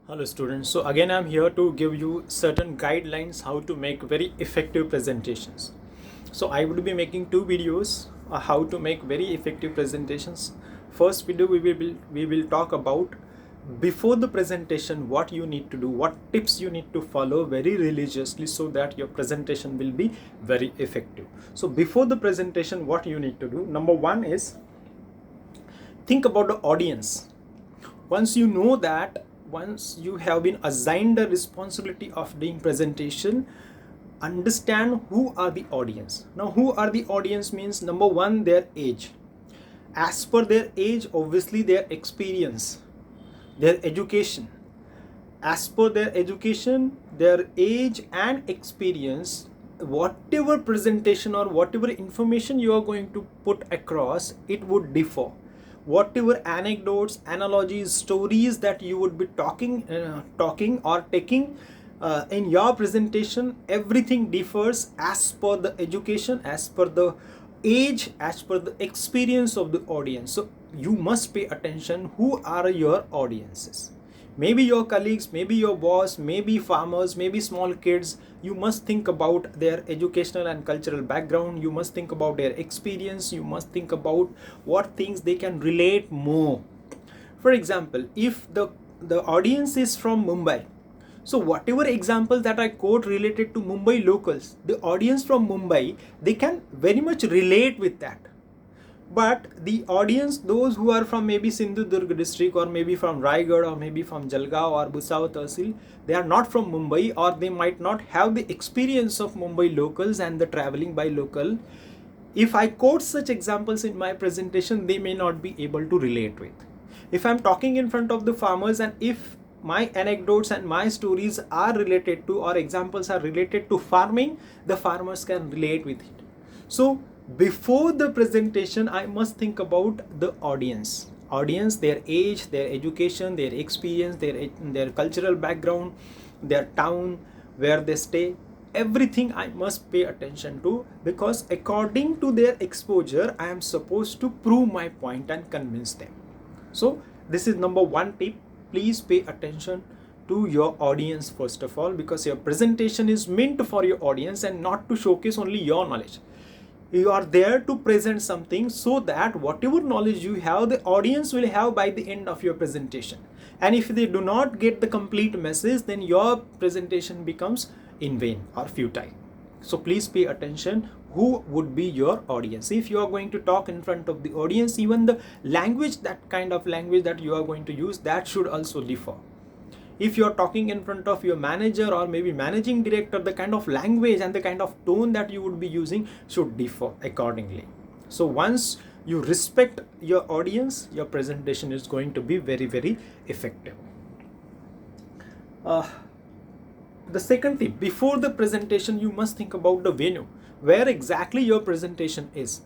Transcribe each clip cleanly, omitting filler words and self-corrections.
Hello students, so again I'm here to give you certain guidelines how to make very effective presentations. So I would be making two videos how to make very effective presentations. First video we will talk about before the presentation what you need to do, what tips you need to follow very religiously so that your presentation will be very effective. So before the presentation what you need to do, number one is think about the audience. Once you have been assigned the responsibility of doing presentation, understand who are the audience. Now who are the audience means, number one, their age. As per their age, obviously their experience, their education. As per their education, their age and experience, whatever presentation or whatever information you are going to put across, it would differ. Whatever anecdotes, analogies, stories that you would be talking or taking in your presentation, everything differs as per the education, as per the age, as per the experience of the audience. So you must pay attention who are your audiences. Maybe your colleagues, maybe your boss, maybe farmers, maybe small kids. You must think about their educational and cultural background. You must think about their experience. You must think about what things they can relate more. For example, if the audience is from Mumbai, so whatever examples that I quote related to Mumbai locals, the audience from Mumbai, they can very much relate with that. But the audience, those who are from maybe Sindhudurg district or maybe from Raigad or maybe from Jalgaon or Bhusawal Tehsil, they are not from Mumbai, or they might not have the experience of Mumbai locals and the traveling by local. If I quote such examples in my presentation, they may not be able to relate with. If I'm talking in front of the farmers and if my anecdotes and my stories are related to, or examples are related to farming, the farmers can relate with it. So before the presentation, I must think about the audience, their age, their education, their experience, their cultural background, their town, where they stay. Everything I must pay attention to, because according to their exposure I am supposed to prove my point and convince them. So this is number one tip. Please pay attention to your audience first of all, because your presentation is meant for your audience and not to showcase only your knowledge. You are there to present something so that whatever knowledge you have, the audience will have by the end of your presentation. And if they do not get the complete message, then your presentation becomes in vain or futile. So please pay attention who would be your audience. If you are going to talk in front of the audience, even the language, that kind of language that you are going to use, that should also differ. If you're talking in front of your manager or maybe managing director, the kind of language and the kind of tone that you would be using should differ accordingly. So once you respect your audience, your presentation is going to be very, very effective. The second thing, before the presentation, you must think about the venue, where exactly your presentation is.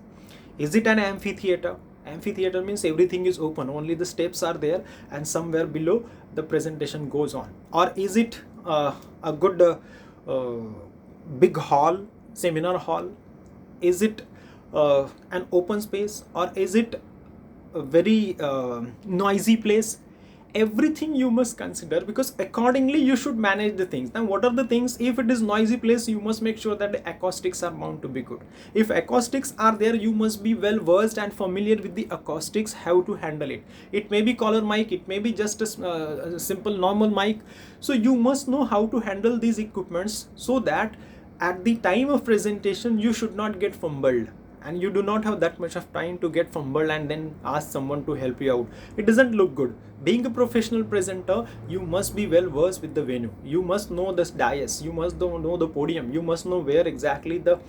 Is it an amphitheater? Amphitheater means everything is open, only the steps are there, and somewhere below the presentation goes on. Or is it a good big hall, seminar hall? Is it an open space, or is it a very noisy place? Everything you must consider, because accordingly you should manage the things. Now what are the things? If it is noisy place, you must make sure that the acoustics are bound to be good. If acoustics are there, you must be well versed and familiar with the acoustics, how to handle it. It may be collar mic, it may be just a simple normal mic. So you must know how to handle these equipments, so that at the time of presentation you should not get fumbled, and you do not have that much of time to get fumbled and then ask someone to help you out. It doesn't look good. Being a professional presenter, you must be well versed with the venue. You must know this dais, you must know the podium, you must know where exactly the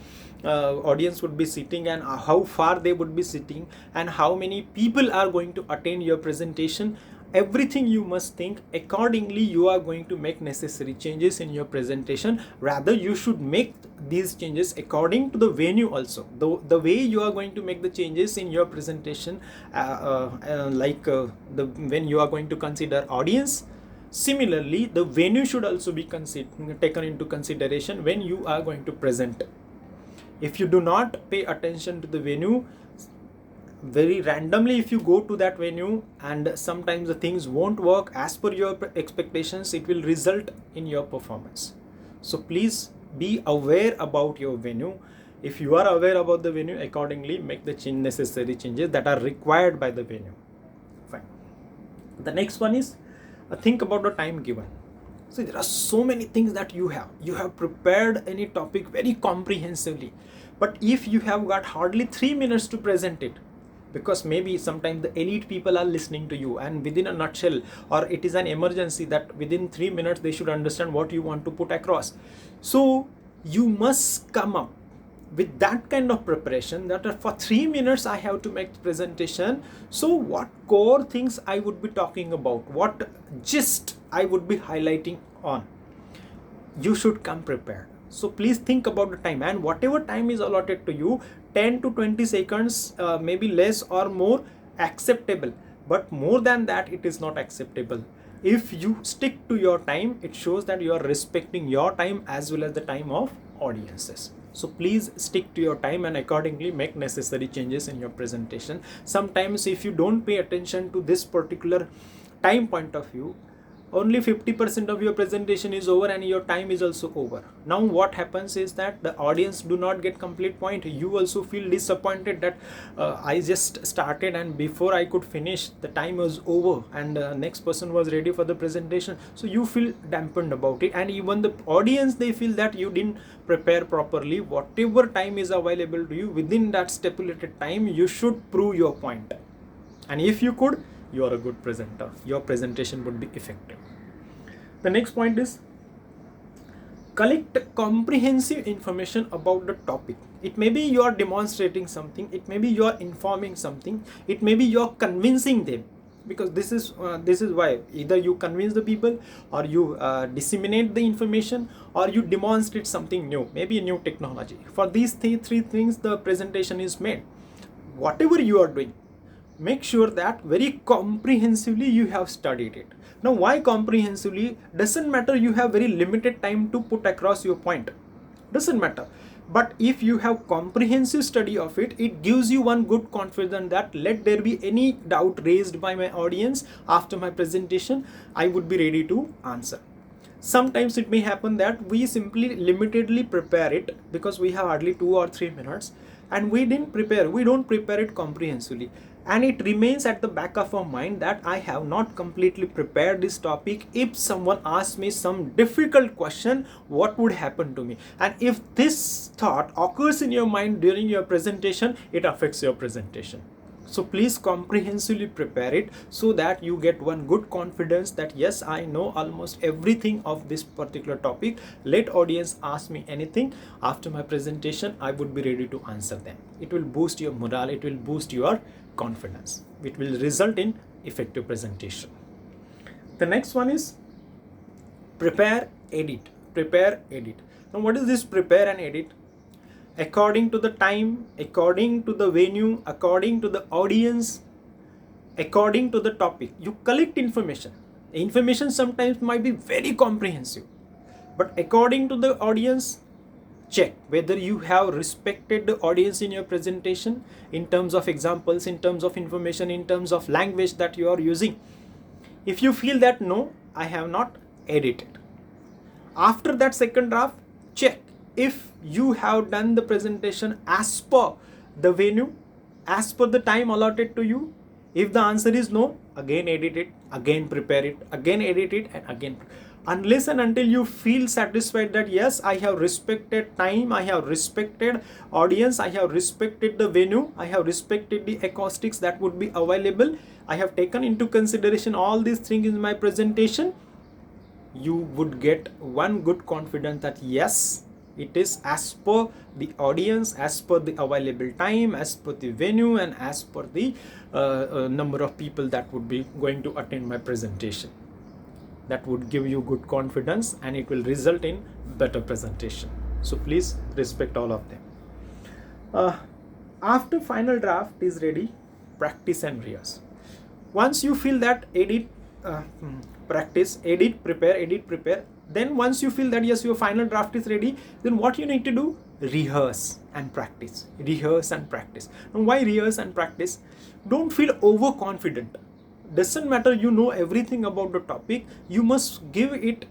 audience would be sitting and how far they would be sitting and how many people are going to attend your presentation. Everything you must think. Accordingly you are going to make necessary changes in your presentation. Rather, you should make these changes according to the venue also. The way you are going to make the changes in your presentation, when you are going to consider audience, similarly the venue should also be taken into consideration when you are going to present. If you do not pay attention to the venue, very randomly if you go to that venue and sometimes the things won't work as per your expectations, it will result in your performance. So please be aware about your venue. If you are aware about the venue, accordingly make the necessary changes that are required by the venue. Fine. The next one is think about the time given. So there are so many things that you have prepared any topic very comprehensively, but if you have got hardly 3 minutes to present it, because maybe sometimes the elite people are listening to you and within a nutshell, or it is an emergency that within 3 minutes they should understand what you want to put across. So you must come up with that kind of preparation that for 3 minutes I have to make the presentation. So what core things I would be talking about, what gist I would be highlighting on, you should come prepared. So please think about the time, and whatever time is allotted to you, 10 to 20 seconds, maybe less or more, acceptable, but more than that it is not acceptable. If you stick to your time, it shows that you are respecting your time as well as the time of audiences. So please stick to your time and accordingly make necessary changes in your presentation. Sometimes if you don't pay attention to this particular time point of view, only 50% of your presentation is over and your time is also over. Now what happens is that the audience do not get complete point. You also feel disappointed that I just started and before I could finish the time was over and the next person was ready for the presentation. So you feel dampened about it, and even the audience, they feel that you didn't prepare properly. Whatever time is available to you, within that stipulated time you should prove your point, and if you could, you are a good presenter. Your presentation would be effective. The next point is collect comprehensive information about the topic. It may be you are demonstrating something, it may be you are informing something, it may be you are convincing them, because this is why either you convince the people or you disseminate the information or you demonstrate something new, maybe a new technology. For these three things the presentation is made. Whatever you are doing, make sure that very comprehensively you have studied it. Now why comprehensively? Doesn't matter you have very limited time to put across your point, doesn't matter, but if you have comprehensive study of it, it gives you one good confidence that let there be any doubt raised by my audience after my presentation, I would be ready to answer. Sometimes it may happen that we simply limitedly prepare it because we have hardly 2 or 3 minutes and we don't prepare it comprehensively, and it remains at the back of our mind that I have not completely prepared this topic. If someone asks me some difficult question, what would happen to me? And if this thought occurs in your mind during your presentation, it affects your presentation. So please comprehensively prepare it so that you get one good confidence that yes, I know almost everything of this particular topic. Let audience ask me anything after my presentation, I would be ready to answer them. It will boost your morale, it will boost your confidence, it will result in effective presentation. The next one is prepare, edit. Now what is this prepare and edit? According to the time, according to the venue, according to the audience, according to the topic, you collect information. Information sometimes might be very comprehensive, but according to the audience, check whether you have respected the audience in your presentation in terms of examples, in terms of information, in terms of language that you are using. If you feel that no, I have not, edited. After that second draft, check if you have done the presentation as per the venue, as per the time allotted to you. If the answer is no, again edit it, again prepare it, again edit it, and again. Unless and until you feel satisfied that yes, I have respected time, I have respected audience, I have respected the venue, I have respected the acoustics that would be available, I have taken into consideration all these things in my presentation, you would get one good confidence that yes, it is as per the audience, as per the available time, as per the venue, and as per the number of people that would be going to attend my presentation. That would give you good confidence and it will result in better presentation. So please respect all of them. After final draft is ready, practice and rehearse. Once you feel that edit, practice, edit, prepare, Then once you feel that yes, your final draft is ready, then what you need to do? Rehearse and practice. Rehearse and practice. And why rehearse and practice? Don't feel overconfident. Doesn't matter you know everything about the topic, you must give it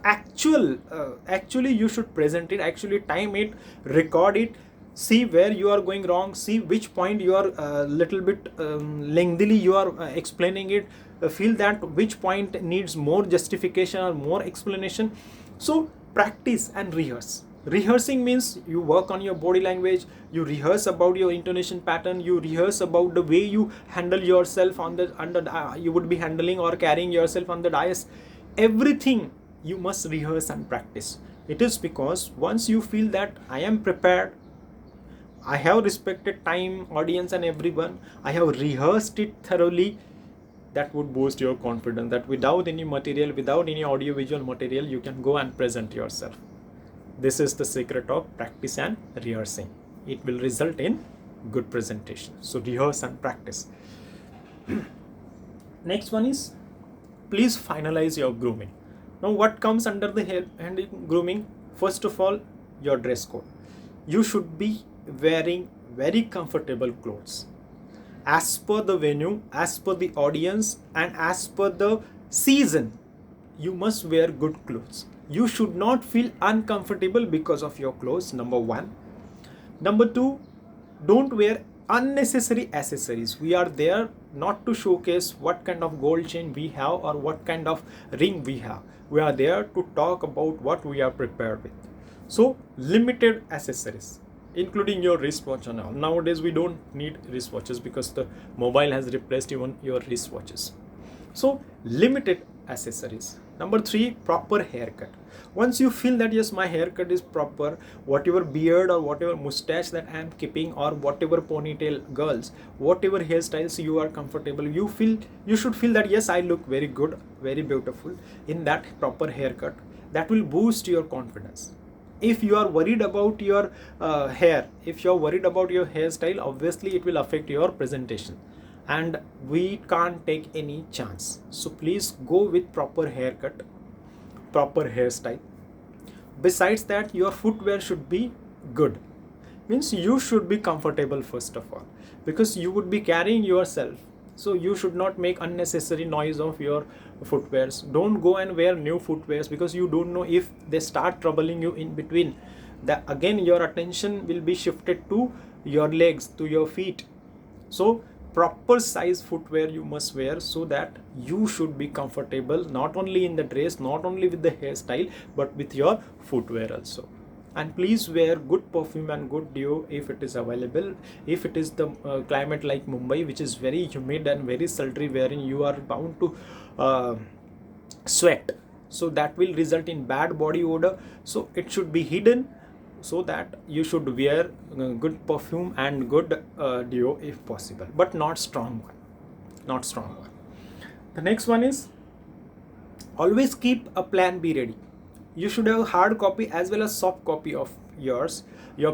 actually you should present it, actually time it, record it, see where you are going wrong, see which point you are little bit lengthily you are explaining it, feel that which point needs more justification or more explanation. So practice and rehearse. Rehearsing means you work on your body language, you rehearse about your intonation pattern, you rehearse about the way you handle yourself on the you would be handling or carrying yourself on the dais. Everything you must rehearse and practice. It is because once you feel that I am prepared, I have respected time, audience and everyone, I have rehearsed it thoroughly, that would boost your confidence that without any material, without any audio visual material, you can go and present yourself. This is the secret of practice and rehearsing. It will result in good presentation. So rehearse and practice. Next one is, please finalize your grooming. Now what comes under the hair and grooming? First of all, your dress code. You should be wearing very comfortable clothes. As per the venue, as per the audience and as per the season, you must wear good clothes. You should not feel uncomfortable because of your clothes, number one. Number two, don't wear unnecessary accessories. We are there not to showcase what kind of gold chain we have or what kind of ring we have. We are there to talk about what we are prepared with. So limited accessories, including your wristwatch and all. Nowadays we don't need wristwatches because the mobile has replaced even your wristwatches. So limited accessories. Number three, proper haircut. Once you feel that yes, my haircut is proper, whatever beard or whatever mustache that I am keeping or whatever ponytail, girls, whatever hairstyles you are comfortable, you should feel that yes, I look very good, very beautiful in that proper haircut. That will boost your confidence. If you are worried about your hair, if you are worried about your hairstyle, obviously it will affect your presentation and we can't take any chance. So please go with proper haircut, proper hairstyle. Besides that, your footwear should be good. Means you should be comfortable first of all, because you would be carrying yourself. So you should not make unnecessary noise of your footwears. Don't go and wear new footwears because you don't know if they start troubling you in between. That again your attention will be shifted to your legs, to your feet. So proper size footwear you must wear so that you should be comfortable not only in the dress, not only with the hairstyle, but with your footwear also. And please wear good perfume and good deo if it is available. If it is the climate like Mumbai, which is very humid and very sultry, wherein you are bound to sweat, so that will result in bad body odor. So it should be hidden, so that you should wear good perfume and good deo if possible, but not strong one, not strong one. The next one is, always keep a plan B ready. You should have hard copy as well as soft copy of your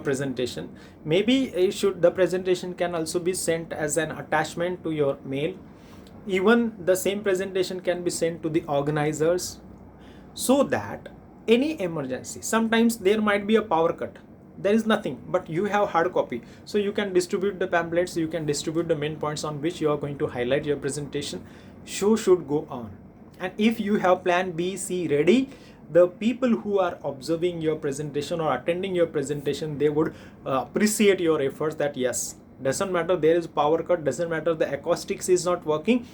presentation. Maybe the presentation can also be sent as an attachment to your mail. Even the same presentation can be sent to the organizers, so that any emergency, sometimes there might be a power cut, there is nothing, but you have hard copy, so you can distribute the pamphlets, you can distribute the main points on which you are going to highlight your presentation. Show should go on. And if you have plan B, C ready, the people who are observing your presentation or attending your presentation, they would appreciate your efforts, that yes, doesn't matter there is power cut, doesn't matter the acoustics is not working,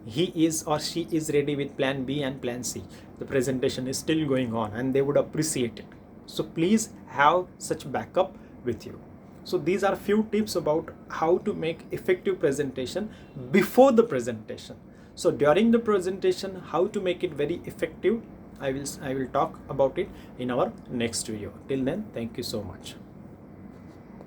he is or she is ready with plan B and plan C. The presentation is still going on and they would appreciate it. So please have such backup with you. So these are few tips about how to make effective presentation before the presentation. So during the presentation, how to make it very effective, I will talk about it in our next video. Till then, thank you so much.